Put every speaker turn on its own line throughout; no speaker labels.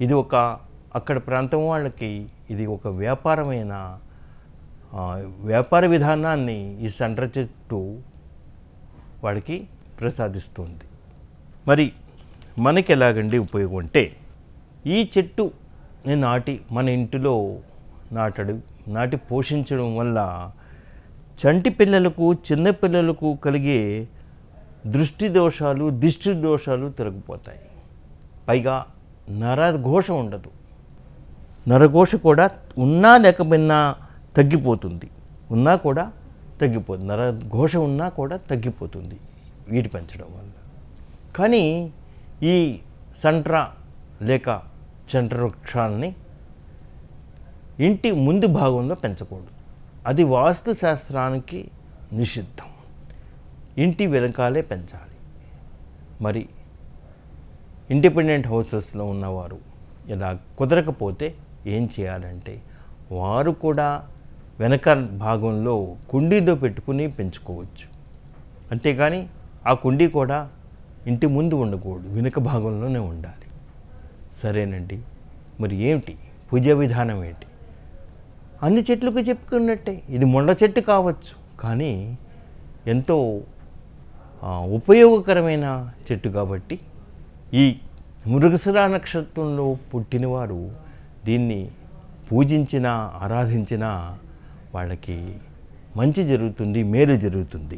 ఇది ఒక అక్కడ ప్రాంతం వాళ్ళకి ఇది ఒక వ్యాపార విధానాన్ని ఈ సంట్ర చెట్టు వాడికి ప్రసాదిస్తుంది. మరి మనకి ఎలాగండి ఉపయోగం అంటే, ఈ చెట్టుని మన ఇంటిలో నాటి పోషించడం వల్ల చంటి పిల్లలకు చిన్న పిల్లలకు కలిగే దృష్టి దోషాలు తొలగిపోతాయి. పైగా నరఘోష ఉండదు. నరఘోష కూడా ఉన్నా లేకపోయినా తగ్గిపోతుంది. నరఘోష ఉన్నా కూడా తగ్గిపోతుంది వీటి పెంచడం వల్ల. కానీ ఈ సంట్ర లేక చంట్ర వృక్షాలని ఇంటి ముందు భాగంలో పెంచకూడదు. అది వాస్తు శాస్త్రానికి నిషిద్ధం. ఇంటి వెనకాలే పెంచాలి. మరి ఇండిపెండెంట్ హౌసెస్లో ఉన్నవారు ఇలా కుదరకపోతే ఏం చేయాలంటే, వారు కూడా వెనక భాగంలో కుండీలో పెట్టుకుని పెంచుకోవచ్చు. అంతేగాని ఆ కుండీ కూడా ఇంటి ముందు ఉండకూడదు, వెనుక భాగంలోనే ఉండాలి. సరేనండి. మరి ఏమిటి పూజా విధానం ఏంటి? అన్ని చెట్లకు చెప్పుకున్నట్టే ఇది ముళ్ళ చెట్టు కావచ్చు, కానీ ఎంతో ఉపయోగకరమైన చెట్టు కాబట్టి ఈ మృగశిర నక్షత్రంలో పుట్టినవారు దీన్ని పూజించినా ఆరాధించినా వాళ్ళకి మంచి జరుగుతుంది, మేలు జరుగుతుంది.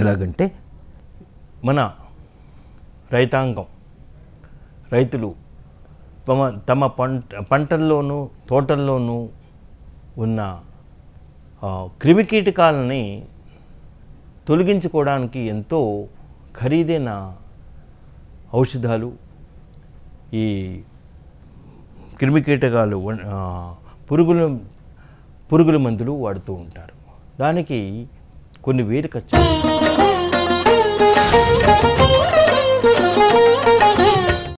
ఎలాగంటే, మన రైతులు తమ పంటల్లోనూ తోటల్లోనూ ఉన్న క్రిమికీటకాలని తొలగించుకోవడానికి ఎంతో ఖరీదైన ఔషధాలు, ఈ క్రిమికీటకాలు పురుగుల మందులు వాడుతూ ఉంటారు. దానికి కొన్ని వేలు ఖర్చు.